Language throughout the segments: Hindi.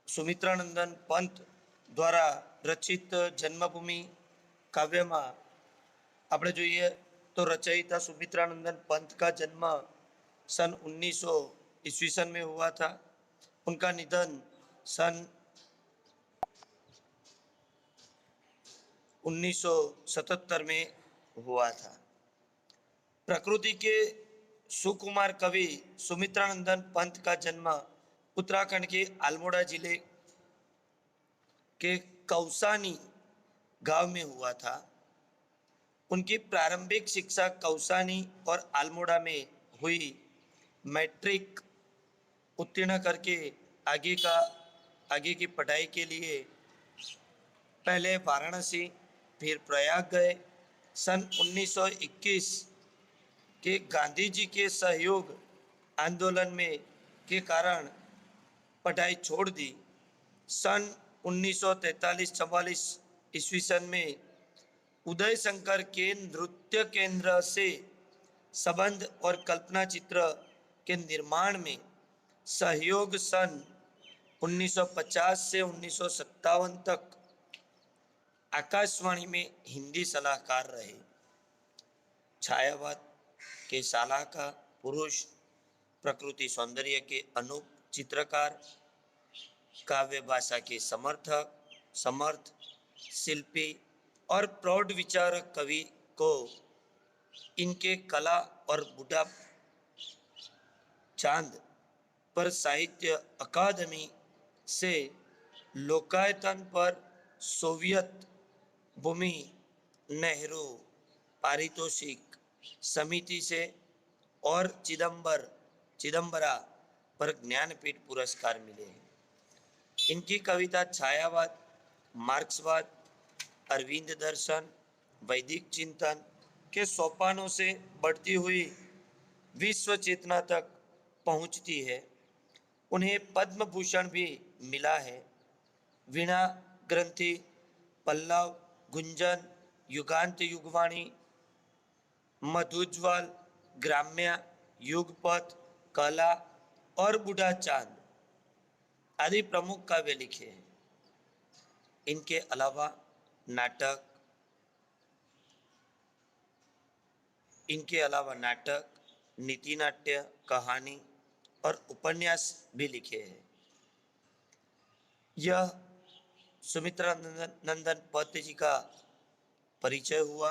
સુમિત્રાનંદન પંત દ્વારા રચિત જન્મભૂમિ કાવ્યમાં આપણે જોઈએ તો रचयिता सुमित्रानंदन पंत का जन्म सन 1900 ईस्वी सन में हुआ था। उनका निधन सन 1977 में हुआ था। प्रकृति के सुकुमार कवि सुमित्रानंदन पंत का जन्म उत्तराखंड के अल्मोड़ा जिले के कौसानी गांव में हुआ था। उनकी प्रारंभिक शिक्षा कौसानी और अल्मोड़ा में हुई। मैट्रिक उत्तीर्ण करके आगे की पढ़ाई के लिए पहले वाराणसी फिर प्रयाग गए। सन 1921 के गांधी जी के सहयोग आंदोलन में के कारण पढ़ाई छोड़ दी। सन 1943-44 ईस्वी सन में उदय शंकर के नृत्य केंद्र से संबंध और कल्पना चित्र के निर्माण में सहयोग। सन 1950 से 1957 तक आकाशवाणी में हिंदी सलाहकार रहे। छायावाद के सलाहकार पुरुष, प्रकृति सौंदर्य के अनूप चित्रकार, काव्य भाषा के समर्थ शिल्पी और प्रौढ़ विचारक कवि को इनके कला और बूढ़ा चांद पर साहित्य अकादमी से लोकायतन पर सोवियत भूमि नेहरू पारितोषिक समिति से और चिदम्बरा पर ज्ञानपीठ पुरस्कार मिले हैं। इनकी कविता छायावाद, मार्क्सवाद, अरविंद दर्शन, वैदिक चिंतन के सोपानों से बढ़ती हुई विश्व चेतना तक पहुंचती है। उन्हें पद्म भूषण भी मिला है। वीणा ग्रंथि, पल्लव, गुंजन, युगांत युगवाणी, मधुज्वाल, ग्राम्य, युगपथ, कला और बूढ़ा चांद आदि प्रमुख काव्य लिखे हैं। इनके अलावा नाटक, नीति नाट्य, कहानी और उपन्यास भी लिखे हैं। यह सुमित्रानंदन पंत जी का परिचय हुआ।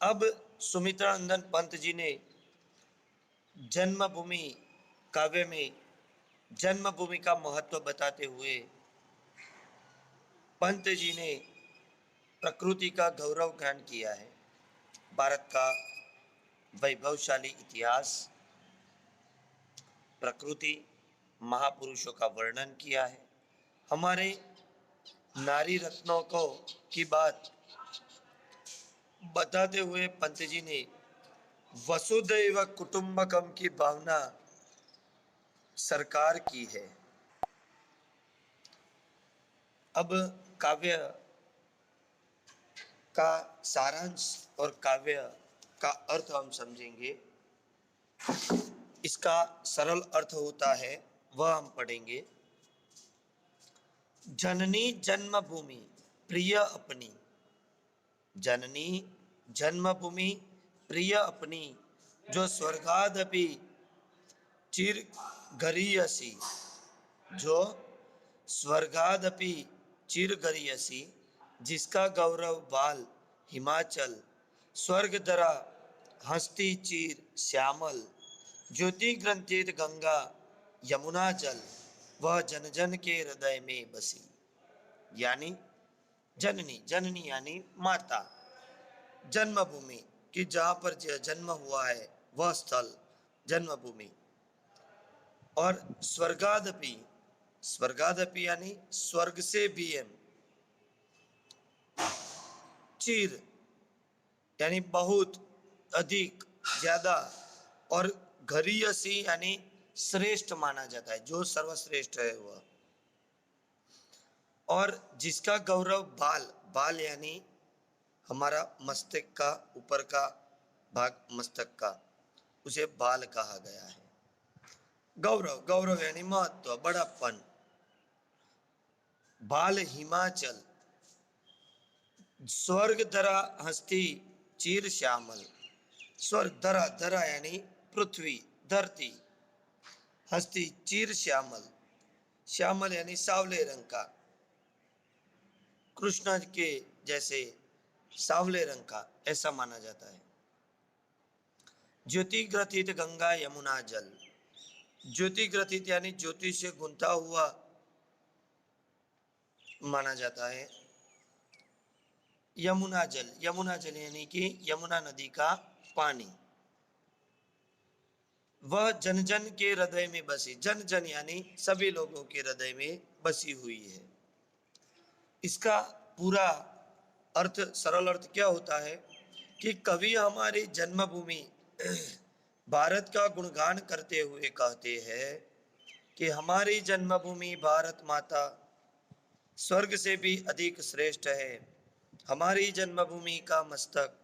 अब सुमित्रानंदन पंत जी ने जन्मभूमि काव्य में जन्मभूमि का महत्व बताते हुए पंत जी ने प्रकृति का गौरव गान किया है। भारत का वैभवशाली इतिहास, प्रकृति, महापुरुषों का वर्णन किया है। हमारे नारी रत्नों को की बात बताते हुए पंत जी ने वसुदैव कुटुंबकम की भावना सरकार की है। अब काव्य का सारांश और काव्य का अर्थ हम समझेंगे। इसका सरल अर्थ होता है, वह हम पढ़ेंगे। जननी जन्मभूमि प्रिय अपनी, जननी जन्मभूमि प्रिय अपनी, जो स्वर्गादपि चिर गरीयसी, जो स्वर्गादपि चिर गरीयसी, जिसका गौरव बाल हिमाचल, स्वर्ग दरा हस्ती चीर श्यामल, ज्योति ग्रंथित गंगा यमुना जल, वह जन जन के हृदय में बसी। यानी जननी, जननी यानी माता, जन्मभूमि कि जहाँ पर जन्म हुआ है वह स्थल जन्मभूमि, और स्वर्गादपि, स्वर्गादपि यानी स्वर्ग से भी एम, चिर यानी बहुत अधिक ज्यादा, और घरीयसी यानी श्रेष्ठ माना जाता है, जो सर्वश्रेष्ठ है वह, और जिसका गौरव बाल, बाल यानी हमारा मस्तक का ऊपर का भाग, मस्तक का, उसे बाल कहा गया है। गौरव, गौरव यानी महत्व, बड़प्पन। बाल हिमाचल, स्वर्ग धरा हस्ती चीर श्यामल। स्वर्ग धरा, धरा यानी पृथ्वी, धरती। हस्ती चीर श्यामल, श्यामल यानी सावले रंग का, कृष्ण के जैसे सावले रंग का, ऐसा माना जाता है। ज्योति ग्रथित गंगा यमुना जल, ज्योति ग्रथित यानी ज्योति से गुंथा हुआ माना जाता है। यमुना जल, यमुना जल यानी कि यमुना नदी का पानी। वह जन जन के हृदय में बसी, जन जन यानी सभी लोगों के हृदय में बसी हुई है। इसका पूरा अर्थ, सरल अर्थ क्या होता है कि कवि हमारी जन्मभूमि भारत का गुणगान करते हुए कहते हैं कि हमारी जन्मभूमि भारत माता स्वर्ग से भी अधिक श्रेष्ठ है। हमारी जन्मभूमि का मस्तक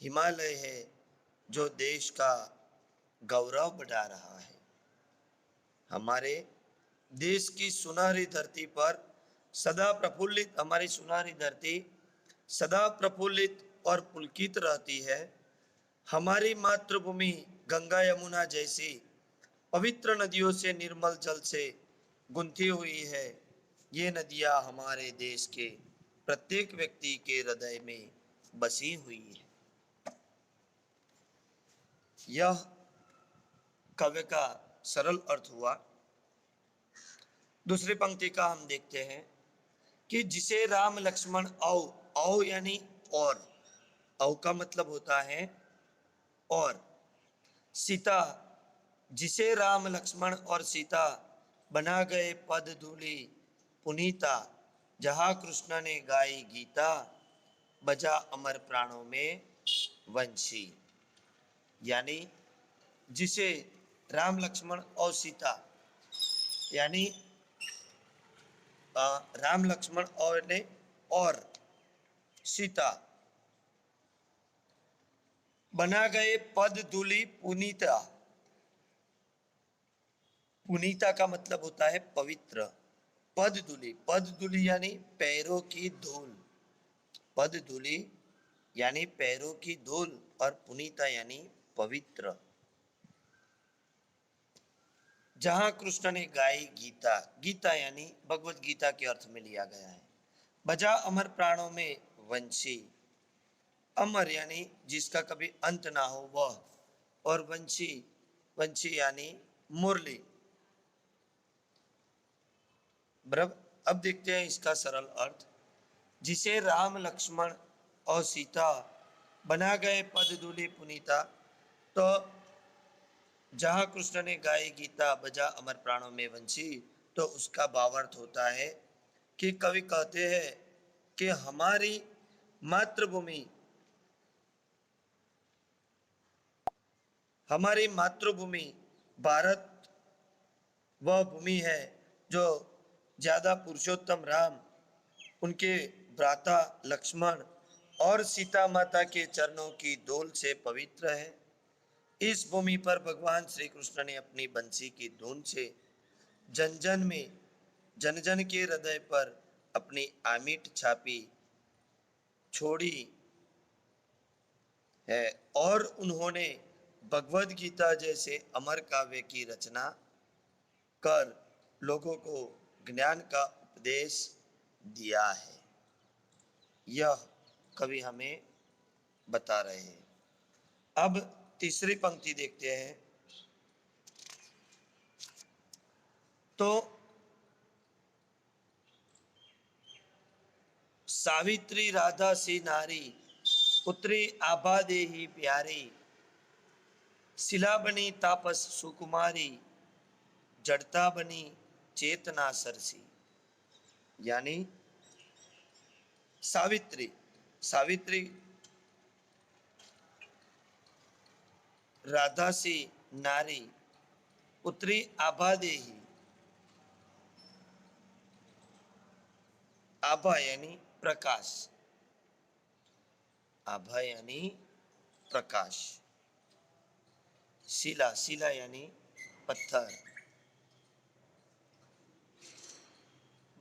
हिमालय है जो देश का गौरव बढ़ा रहा है। हमारे देश की सुनहरी धरती पर सदा प्रफुल्लित, हमारी सुनहरी धरती सदा प्रफुल्लित और पुलकित रहती है। हमारी मातृभूमि गंगा यमुना जैसी पवित्र नदियों से, निर्मल जल से गुंथी हुई है। ये नदियां हमारे देश के प्रत्येक व्यक्ति के हृदय में बसी हुई है। यह काव्य का सरल अर्थ हुआ। दूसरी पंक्ति का हम देखते हैं कि जिसे राम लक्ष्मण औ, औ यानी और, औ का मतलब होता है और, सीता, जिसे राम लक्ष्मण और सीता बना गए पद धूलि पुनीता, जहां कृष्ण ने गाई गीता, बजा अमर प्राणों में वंशी। यानी जिसे राम लक्ष्मण और सीता यानी राम लक्ष्मण और ने और सीता बना गए पद धूलि पुनीता। पुनीता का मतलब होता है पवित्र। पद धूलि, पद धूलि यानी पैरों की धूल, पद धूलि यानी पैरों की धूल, और पुनीता यानी पवित्र। जहां कृष्ण ने गाई गीता, गीता यानी भगवत गीता के अर्थ में लिया गया है। बजा अमर प्राणों में वंशी, अमर यानी जिसका कभी अंत ना हो वह, और वंशी, वंशी यानी मुरली। बराबर। अब देखते हैं इसका सरल अर्थ। जिसे राम लक्ष्मण और सीता बना गए पद धूलि पुनीता, तो जहां कृष्ण ने गाई गीता, बजा अमर प्राणों में वंशी, तो उसका भावार्थ होता है कि कवि कहते हैं कि हमारी मातृभूमि, हमारी मातृभूमि भारत वह भूमि है जो ज्यादा पुरुषोत्तम राम, उनके भ्राता लक्ष्मण और सीता माता के चरणों की धूल से पवित्र है। इस भूमि पर भगवान श्री कृष्ण ने अपनी बंसी की धुन से जन जन में, जन जन के हृदय पर अपनी आमिट छापी छोड़ी है, और उन्होंने भगवद गीता जैसे अमर काव्य की रचना कर लोगों को ज्ञान का उपदेश दिया है। यह कवि हमें बता रहे हैं। अब तीसरी पंक्ति देखते हैं। तो सावित्री राधा सी नारी, पुत्री आभा देही प्यारी, शिला बनी तापस सुकुमारी, जड़ता बनी चेतना सरसी। यानी सावित्री, सावित्री राधा सी नारी, पुत्री आभा देही, आभा यानी प्रकाश, आभा यानी प्रकाश, शिला, शिला यानी पत्थर,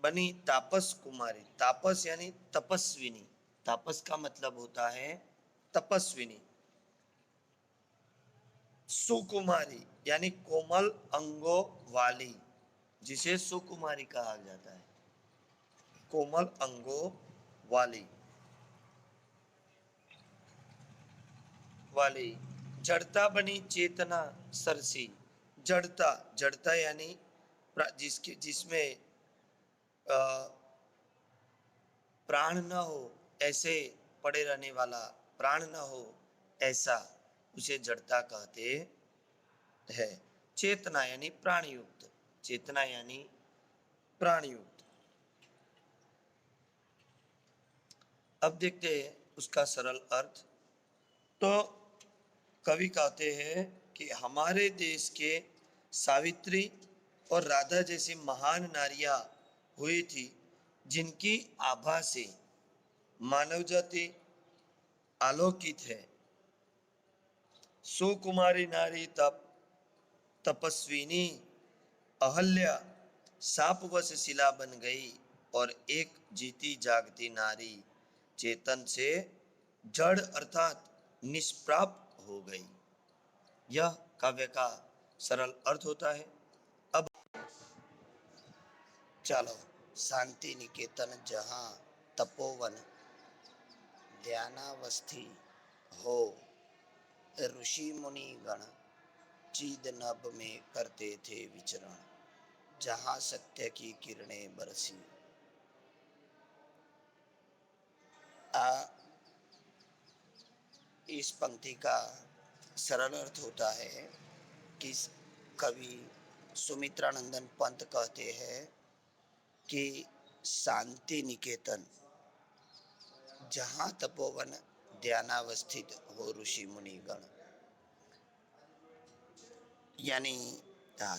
बनी तापस कुमारी। तापस यानी तपस्विनी। तापस का मतलब होता है तपस्विनी। सुकुमारी यानी कोमल अंगों वाली, जिसे सुकुमारी कहा जाता है, कोमल अंगों वाली। वाली जड़ता बनी चेतना सरसी। जड़ता, जड़ता यानी जिसके जिसमें प्राण न हो, ऐसे पड़े रहने वाला, प्राण न हो ऐसा, उसे जड़ता कहते हैं। चेतना यानी प्राणयुक्त। चेतना यानी प्राणयुक्त। अब देखते हैं उसका सरल अर्थ। तो कवि कहते हैं कि हमारे देश के सावित्री और राधा जैसी महान नारियां हुई थी, जिनकी आभा से मानव जाति आलोकित है। सुकुमारी नारी तपस्विनी अहल्या सापवश शिला बन गई, और एक जीती जागती नारी चेतन से जड़ अर्थात निष्प्राप हो गई। यह काव्य का सरल अर्थ होता है। अब चलो, शांति निकेतन जहाँ तपोवन ध्यानावस्थी हो, ऋषि मुनि गण चीद नभ में करते थे विचरण, जहाँ सत्य की किरणें बरसी। इस पंक्ति का सरल अर्थ होता है कि कवि सुमित्रानंदन पंत कहते हैं कि शांति निकेतन जहाँ तपोवन ध्यानावस्थित हो ऋषि मुनि गण, यानी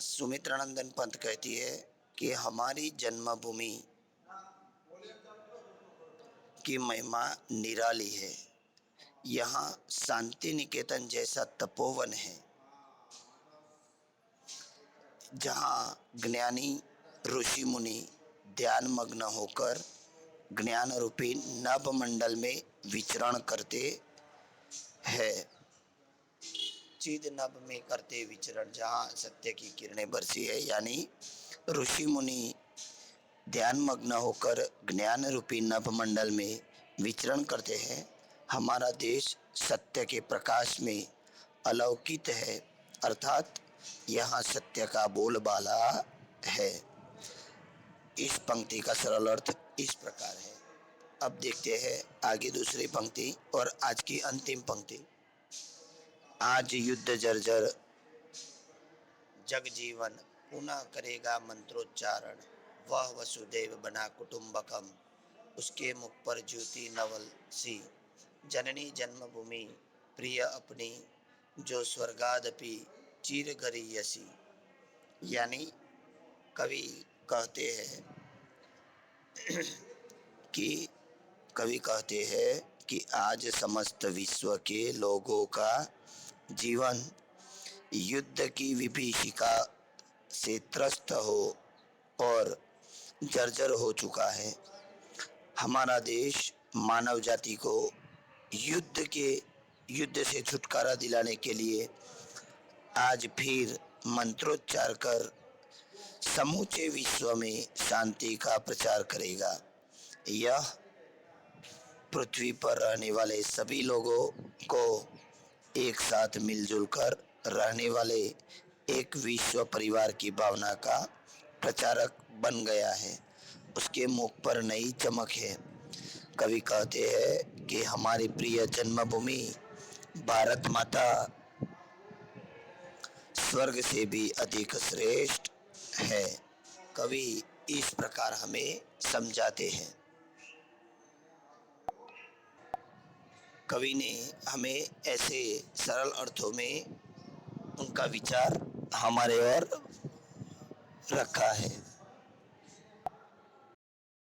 सुमित्रानंदन पंत कहती है कि हमारी जन्मभूमि की महिमा निराली है। यहाँ शांति निकेतन जैसा तपोवन है, जहाँ ज्ञानी ऋषि मुनि ध्यान मग्न होकर ज्ञान रूपी नभ मंडल में विचरण करते हैं। चिद नभ में करते विचरण, जहाँ सत्य की किरणें बरसी है, यानी ऋषि मुनि ध्यान मग्न होकर ज्ञान रूपी नभ मंडल में विचरण करते हैं। हमारा देश सत्य के प्रकाश में अलौकित है, अर्थात यहाँ सत्य का बोलबाला है। इस पंक्ति का सरल अर्थ इस प्रकार है। अब देखते हैं आगे दूसरी पंक्ति और आज की अंतिम पंक्ति। आज युद्ध जर्जर जग जीवन, पुनः करेगा मंत्रोच्चारण, वह वसुदेव बना कुटुंबकम, उसके मुख पर ज्योति नवल सी, जननी जन्मभूमि प्रिय अपनी, जो स्वर्गादपि चीर गरीयसी। यानी कवि कहते हैं कि आज समस्त विश्व के लोगों का जीवन युद्ध की विभीषिका से त्रस्त हो और जर्जर हो चुका है। हमारा देश मानव जाति को युद्ध से छुटकारा दिलाने के लिए आज फिर मंत्रोच्चार कर समूचे विश्व में शांति का प्रचार करेगा। यह पृथ्वी पर रहने वाले सभी लोगों को एक साथ मिलजुल कर रहने वाले एक विश्व परिवार की भावना का प्रचारक बन गया है। उसके मुख पर नई चमक है। कवि कहते हैं कि हमारी प्रिय जन्मभूमि भारत माता स्वर्ग से भी अधिक श्रेष्ठ है। कवि इस प्रकार हमें समझाते हैं। कवि ने हमें ऐसे सरल अर्थों में उनका विचार हमारे ओर रखा है।